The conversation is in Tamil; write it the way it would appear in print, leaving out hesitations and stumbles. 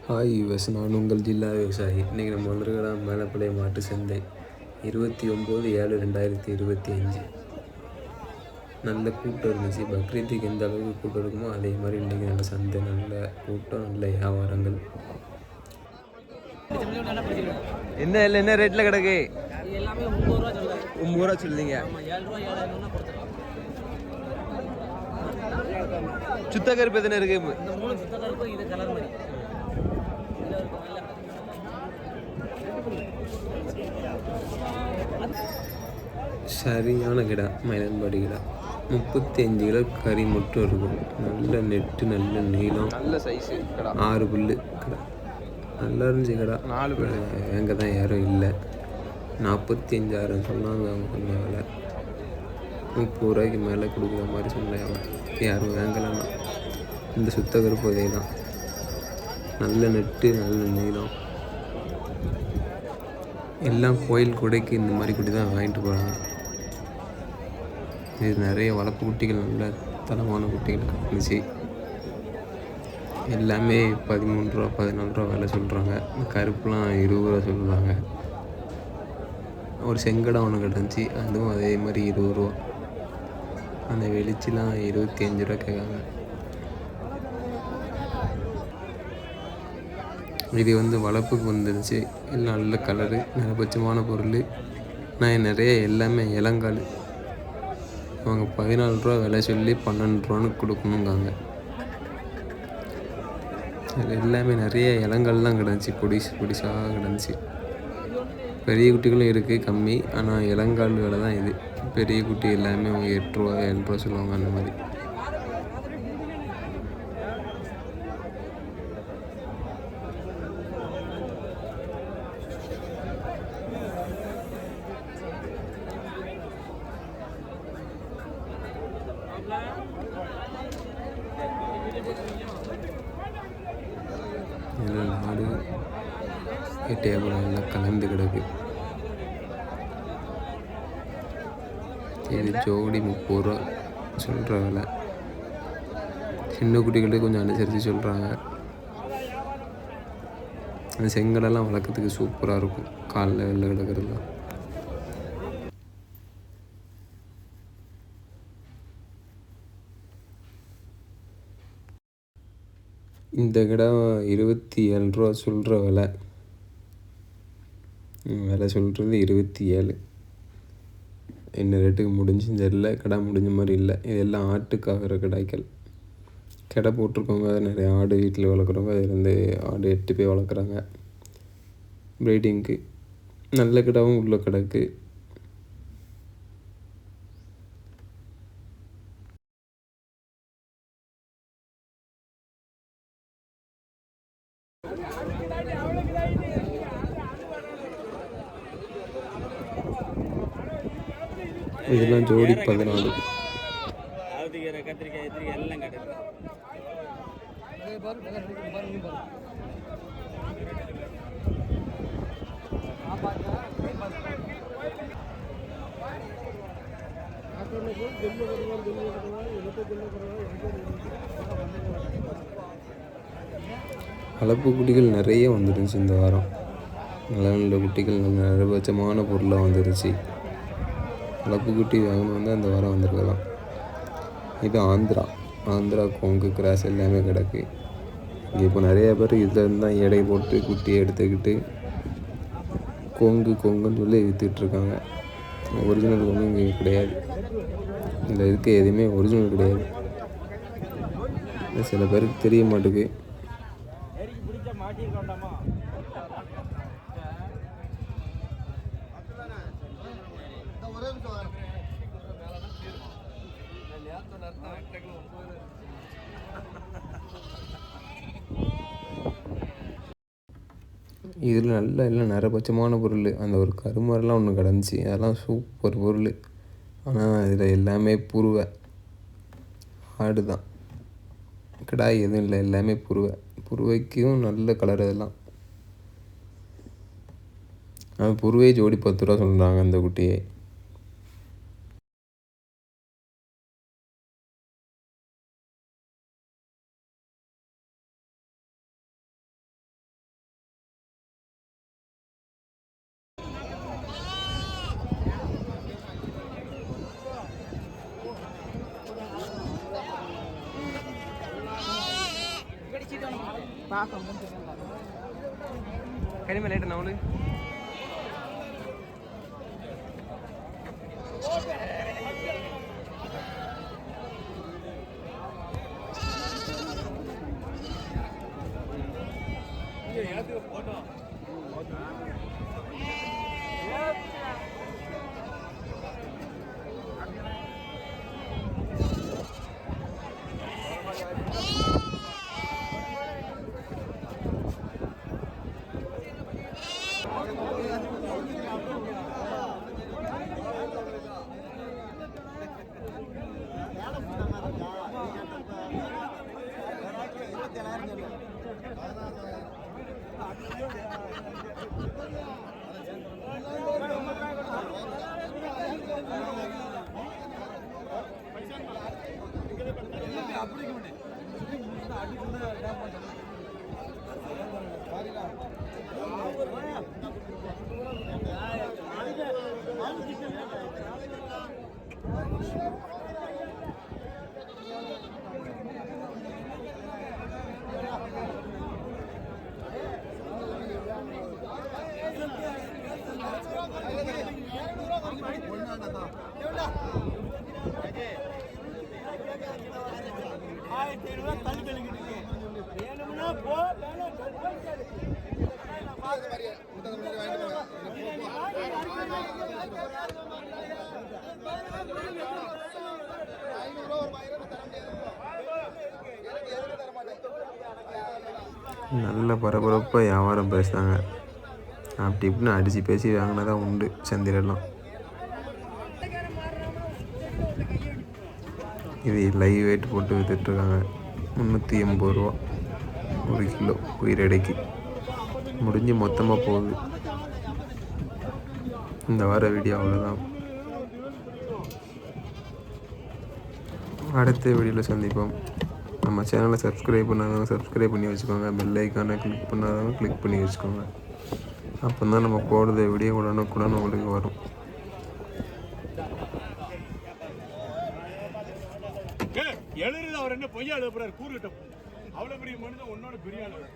ஹாய் யுஎஸ், நான் உங்கள் ஜில்லா விவசாயி. இன்றைக்கி நம்ம வந்திருக்கிற மேலப்பாளையம் மாட்டு சந்தை 29/7/2025. நல்ல கூட்டம் இருந்துச்சு. பக்ரீத்துக்கு எந்த அளவுக்கு கூட்டம் இருக்குமோ அதே மாதிரி இன்றைக்கி நல்ல சந்தை, நல்ல கூட்டம், நல்ல வியாபாரங்கள். என்ன ரேட்டில் கிடக்கு? எல்லாமே 9 ரூபா சொல்லுங்க. சுத்த கருப்பு எத்தனை இருக்கு? சரியான கிடா, மயிலன்பாடி கிடா. 35 கிலோ கறி மட்டும் இருக்கும். நல்ல நெட்டு, நல்ல நீளம், நல்ல சைஸு கடா. 6 புல்லு கடா. நல்லா இருந்துச்சு கடா. 4 புல்லு. எங்கே தான் யாரும் இல்லை. 45,000 சொன்னாங்க. அவங்க கொஞ்சம் விலை 30 ரூபாய்க்கு மேலே கொடுக்குற மாதிரி சொன்னாங்க. யாரும் வாங்கலன்னா இந்த சுத்த கருப்பு அதே தான். நல்ல நெட்டு, நல்ல நீளம். எல்லாம் கோயில் கொடைக்கு இந்த மாதிரி குட்டி தான் வாங்கிட்டு போகிறாங்க. இது நிறைய வளர்ப்பு குட்டிகள், நல்ல தரமான குட்டிகள் இருந்துச்சு. எல்லாமே 13 ரூபா 14 ரூபா விலை சொல்கிறாங்க. கருப்புலாம் 20 ரூபா சொல்கிறாங்க. ஒரு செங்கடை ஒன்று கிடந்துச்சு, அதுவும் அதே மாதிரி 20 ரூபா. அந்த வெளிச்சிலாம் 25 ரூபா கேட்காங்க. இது வளர்ப்புக்கு வந்துருச்சு. எல்லாம் நல்ல கலரு, நிறபட்சமான பொருள். நான் நிறைய எல்லாமே இளங்கால். அவங்க 14 ரூபா விலை சொல்லி 12 ரூபான்னு கொடுக்கணுங்காங்க. அது எல்லாமே நிறைய இளங்கால்லாம் கிடந்துச்சு. பொடிசாக கிடந்துச்சு. பெரிய குட்டிகளும் இருக்குது கம்மி. ஆனால் இளங்கால் விலை தான் இது. பெரிய குட்டி எல்லாமே 8 ரூபா 7 ரூபா சொல்லுவாங்க. அந்த மாதிரி இதில் நாடு டேபிள் எல்லாம் கலந்து கிடக்கு. இது ஜோடி 30 ரூபா சொல்கிற விலை. சின்ன குட்டிகளுக்கு கொஞ்சம் அனுசரித்து சொல்கிறாங்க. அந்த செங்கலெல்லாம் வளர்க்குறதுக்கு சூப்பராக இருக்கும். காலில் வெளில கிடக்கிறதுலாம். இந்த கடை 27 ரூபா சொல்கிற விலை. சொல்கிறது 27. என்ன ரேட்டுக்கு முடிஞ்சுன்னு தெரியல. கடை முடிஞ்ச மாதிரி இல்லை. இதெல்லாம் ஆட்டுக்காகிற கடாய்கள். கடை போட்டிருக்கவங்க நிறைய ஆடு வீட்டில் வளர்க்குறவங்க அதுலேருந்து ஆடு 8 பேர் வளர்க்குறாங்க ப்ரீடிங்க்கு. நல்ல கடாவும் உள்ள கிடக்கு. இதெல்லாம் ஜோடி 14. வளர்ப்பு குட்டிகள் நிறைய வந்துருந்துச்சு இந்த வாரம். நல்ல நல்ல குட்டிகள், நல்ல நிரபட்சமான பொருளாக வந்துருச்சு. வளர்ப்பு குட்டி வாங்கணும் அந்த வாரம் வந்திருக்கலாம். இது ஆந்திரா கொங்கு கிராஸ் எல்லாமே கிடக்கு. இங்கே இப்போ நிறைய பேர் இதில் இருந்து தான் எடை போட்டு குட்டியை எடுத்துக்கிட்டு கொங்குன்னு சொல்லி விற்றுட்ருக்காங்க. ஒரிஜினல் கொங்கு இங்கே கிடையாது. இதில் இருக்க எதுவுமே ஒரிஜினல் கிடையாது. சில பேருக்கு தெரிய மாட்டேங்குது. இதில் எல்லாம் நிறபட்சமான பொருள். அந்த ஒரு கருமரெலாம் ஒன்று கிடந்துச்சு. அதெல்லாம் சூப்பர் பொருள். ஆனால் இதில் எல்லாமே புருவை ஆடு தான். கிடாய் எதுவும் இல்லை, எல்லாமே புருவைக்கும் நல்ல கலர். அதெல்லாம் புருவை ஜோடி 10 ரூபா சொல்கிறாங்க அந்த குட்டியை. கனிமே லேட்டு நான் நல்ல பரபரப்பாக வியாபாரம் பேசுகிறாங்க. அப்படி இப்படின்னு அடித்து பேசி வாங்கினதான் உண்டு சந்தையிலலாம். இது லைவ் வெயிட் போட்டு விற்றுட்ருக்காங்க. 380 ரூபா 1 கிலோ உயிரடைக்கு. முடிஞ்சு மொத்தமாக போகுது. இந்த வார வீடியோ அவ்வளோதான். அடுத்த வீடியோவில் சந்திப்போம். நம்ம சேனலை சப்ஸ்கிரைப் பண்ணாதவங்க சப்ஸ்கிரைப் பண்ணி வச்சுக்கோங்க. பெல் ஐக்கானை கிளிக் பண்ணாதவங்க கிளிக் பண்ணி வச்சுக்கோங்க. அப்போ தான் நம்ம போடுற வீடியோ உடனுக்குடன் உங்களுக்கு வரும். எழுதுறது அவர் என்ன பொய்யா எழுதுறாரு கூறுகிட்ட அவ்வளோ பெரிய மனிதன் உன்னோட பெரிய ஆளு.